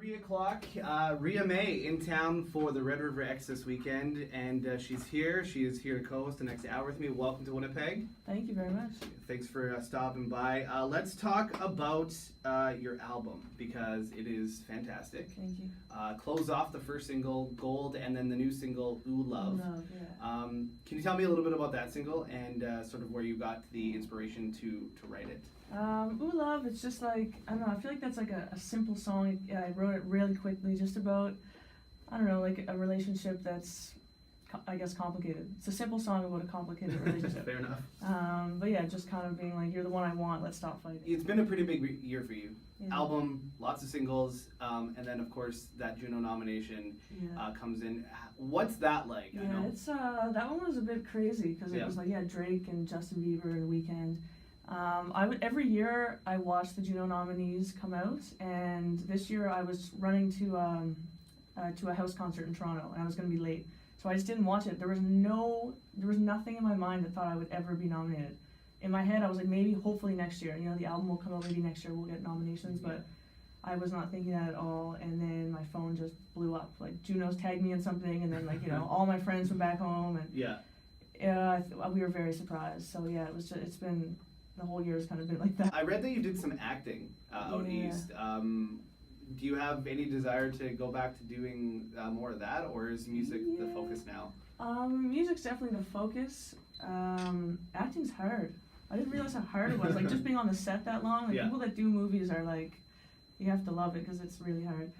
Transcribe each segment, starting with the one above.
3 o'clock. Ria Mae in town for the Red River X this weekend, and she's here. She is here to co-host the next hour with me. Welcome to Winnipeg. Thank you very much. Thanks for stopping by. Let's talk about your album, because it is fantastic. Thank you. Close off the first single, Gold, and then the new single, Ooh Love. Love, yeah. Can you tell me a little bit about that single and sort of where you got the inspiration to write it? Ooh Love, it's just like, I don't know, I feel like that's like a simple song. Yeah, I wrote it really quickly, just about, I don't know, like a relationship that's, I guess, complicated. It's a simple song about a complicated relationship. Fair enough. But yeah, just kind of being like, you're the one I want, let's stop fighting. It's been a pretty big year for you. Yeah. Album, lots of singles, and then of course that Juno nomination comes in. What's that like? Yeah, I know. it's that one was a bit crazy because it was like Drake and Justin Bieber and The Weeknd. Every year I watch the Juno nominees come out, and this year I was running to a house concert in Toronto, and I was going to be late, so I just didn't watch it. There was nothing in my mind that thought I would ever be nominated. In my head, I was like, maybe, hopefully next year. You know, the album will come out, maybe next year we'll get nominations, but I was not thinking that at all. And then my phone just blew up. Like, Juno's tagged me in something, and then all my friends from back home, and we were very surprised. So yeah, it's been. The whole year has kind of been like that. I read that you did some acting out east. Do you have any desire to go back to doing more of that, or is music the focus now? Music's definitely the focus. Acting's hard. I didn't realize how hard it was. Like, just being on the set that long. Like, people that do movies are like, you have to love it because it's really hard.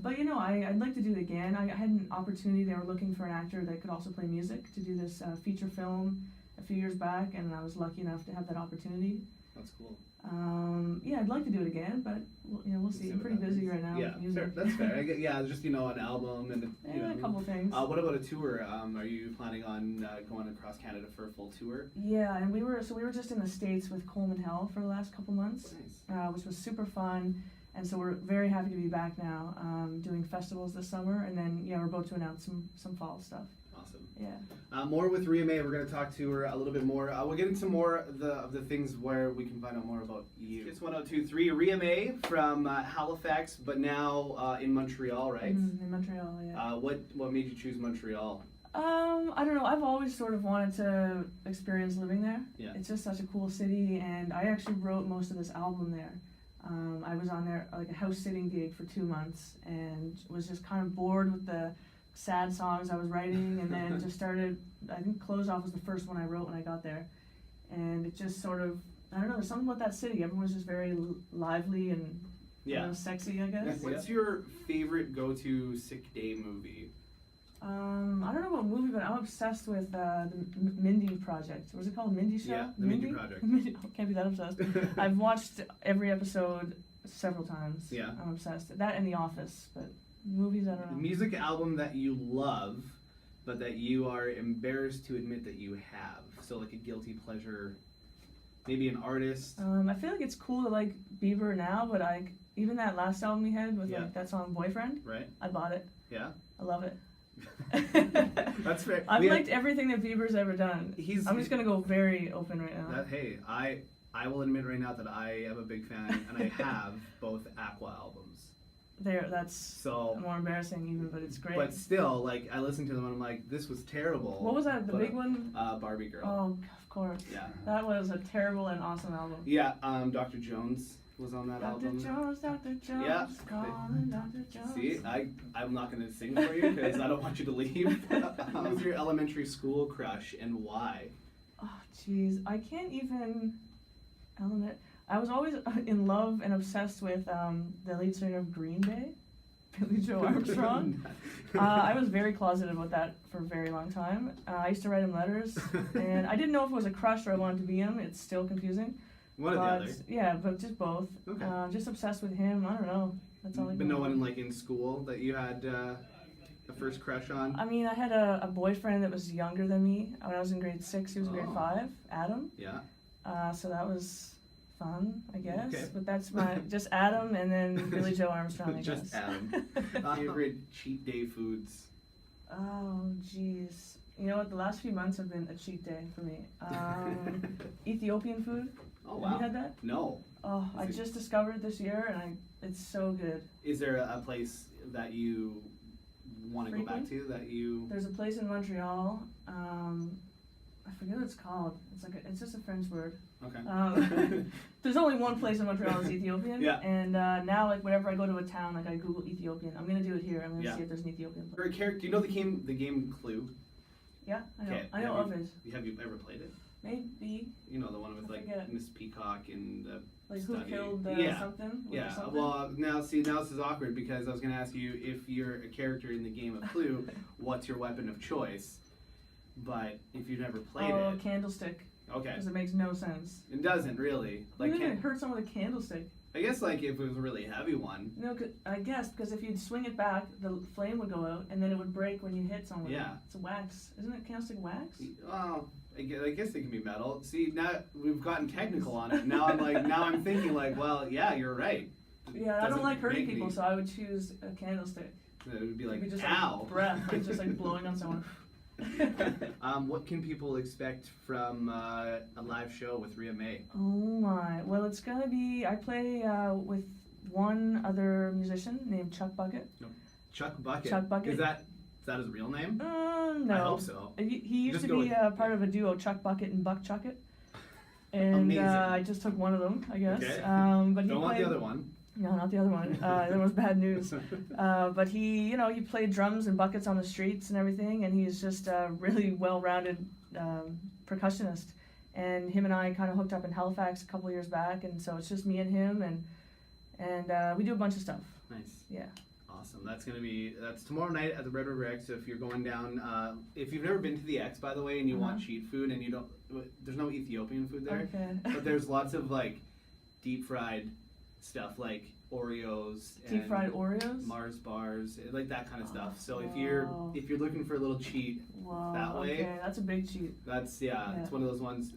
But I'd like to do it again. I had an opportunity. They were looking for an actor that could also play music to do this feature film a few years back, and I was lucky enough to have that opportunity. That's cool. I'd like to do it again, but we'll see. I'm pretty busy right now with music. Fair. That's fair. Just an album and a couple things. What about a tour? Are you planning on going across Canada for a full tour? Yeah, and we were just in the States with Coleman Hell for the last couple months, which was super fun. And so we're very happy to be back now, doing festivals this summer, and then we're about to announce some fall stuff. Awesome. Yeah. More with Ria Mae. We're going to talk to her a little bit more. We'll get into more of the things where we can find out more about you. It's 1023. Ria Mae from Halifax, but now in Montreal, right? In Montreal, yeah. What made you choose Montreal? I don't know. I've always sort of wanted to experience living there. Yeah. It's just such a cool city, and I actually wrote most of this album there. I was on there like a house sitting gig for 2 months, and was just kind of bored with the sad songs I was writing, and then just started. I think Close Off was the first one I wrote when I got there, and it just sort of, I don't know, there's something about that city. Everyone was just very lively and sexy, I guess. What's your favorite go-to sick day movie? I don't know about movie, but I'm obsessed with the Mindy Project. What's it called? Mindy Show? Yeah, the Mindy Project. Can't be that obsessed. I've watched every episode several times. Yeah. I'm obsessed. That and The Office, but movies, I don't know. Music album that you love, but that you are embarrassed to admit that you have. So like a guilty pleasure, maybe an artist. I feel like it's cool to like Bieber now, but even that last album he had with like that song Boyfriend. Right. I bought it. Yeah. I love it. That's fair. I've liked everything that Bieber's ever done. I'm just gonna go very open right now. I will admit right now that I am a big fan, and I have both Aqua albums. That's so more embarrassing even, but it's great. But still, like, I listen to them and I'm like, this was terrible. What was that? The big one? Barbie Girl. Oh, of course. Yeah. That was a terrible and awesome album. Yeah. Dr. Jones was on that album. Dr. Jones, yeah. Calling Dr. Jones. See, I'm not going to sing for you because I don't want you to leave. Who's your elementary school crush and why? Oh, jeez. I can't even... I was always in love and obsessed with the lead singer of Green Day, Billy Joe Armstrong. I was very closeted about that for a very long time. I used to write him letters, and I didn't know if it was a crush or I wanted to be him. It's still confusing. One or the other. Yeah, but just both. Okay. Just obsessed with him. I don't know. That's all I know. But no one like in school that you had a first crush on? I mean, I had a boyfriend that was younger than me. When I was in grade 6, he was in grade 5, Adam. Yeah. So that was fun, I guess. Okay. But that's my just Adam and then Billy Joe Armstrong, I guess. Just Adam. Favorite cheat day foods? Oh, jeez. You know what? The last few months have been a cheat day for me. Ethiopian food. Oh, wow. Have you had that? No. Oh, I just discovered it this year, and it's so good. Is there a place that you want to go back to that you? There's a place in Montreal. I forget what it's called. It's just a French word. Okay. There's only one place in Montreal that's Ethiopian. Yeah. And now, like, whenever I go to a town, like, I Google Ethiopian. I'm gonna do it here. I'm gonna Yeah. see if there's an Ethiopian place. For a character, do you know the game Clue? Yeah, I know. Okay. I know of it. Have you ever played it? Maybe. You know the one with I like forget. Miss Peacock and the Like study. who killed something? Yeah. Something? Well, now this is awkward because I was going to ask you if you're a character in the game of Clue, what's your weapon of choice? But if you've never played it, candlestick. okay, Because it makes no sense. it doesn't really. Like, you didn't hurt someone with a candlestick. I guess like if it was a really heavy one. No, I guess because if you'd swing it back, the flame would go out, and then it would break when you hit someone. Yeah. It's wax, isn't it? Candlestick wax? Well, I guess they can be metal. See, now we've gotten technical on it. Now I'm thinking like, well, yeah, you're right. Yeah, I don't like hurting people, so I would choose a candlestick. It would be like, It'd be just ow. like breath, like just like blowing on someone. What can people expect from a live show with Ria Mae? Oh my! Well, it's gonna be. I play with one other musician named Chuck Bucket. Chuck Bucket. Chuck Bucket. Is that his real name? No. I hope so. He used Just to go be with- part of a duo, Chuck Bucket and Buck Chucket. And Amazing. I just took one of them, I guess. Okay. But he Don't want played, the other one. No, not the other one. There was bad news. But he played drums and buckets on the streets and everything, and he's just a really well-rounded percussionist. And him and I kind of hooked up in Halifax a couple years back, and so it's just me and him, and we do a bunch of stuff. Nice. Yeah. Awesome. That's tomorrow night at the Red River X. So if you're going down, if you've never been to the X, by the way, and you want cheap food, and there's no Ethiopian food there, Okay. but there's lots of like deep fried stuff like Oreos, Deep fried Oreos? Mars bars, like that kind of stuff. So if you're looking for a little cheat that way, okay, that's a big cheat. it's one of those ones.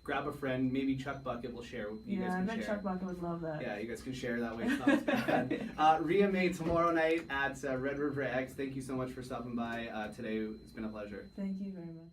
Grab a friend, maybe Chuck Bucket will share. You guys I can bet share. Chuck Bucket would love that. Yeah, you guys can share that way. It's not as bad. Ria Mae tomorrow night at Red River X. Thank you so much for stopping by today. It's been a pleasure. Thank you very much.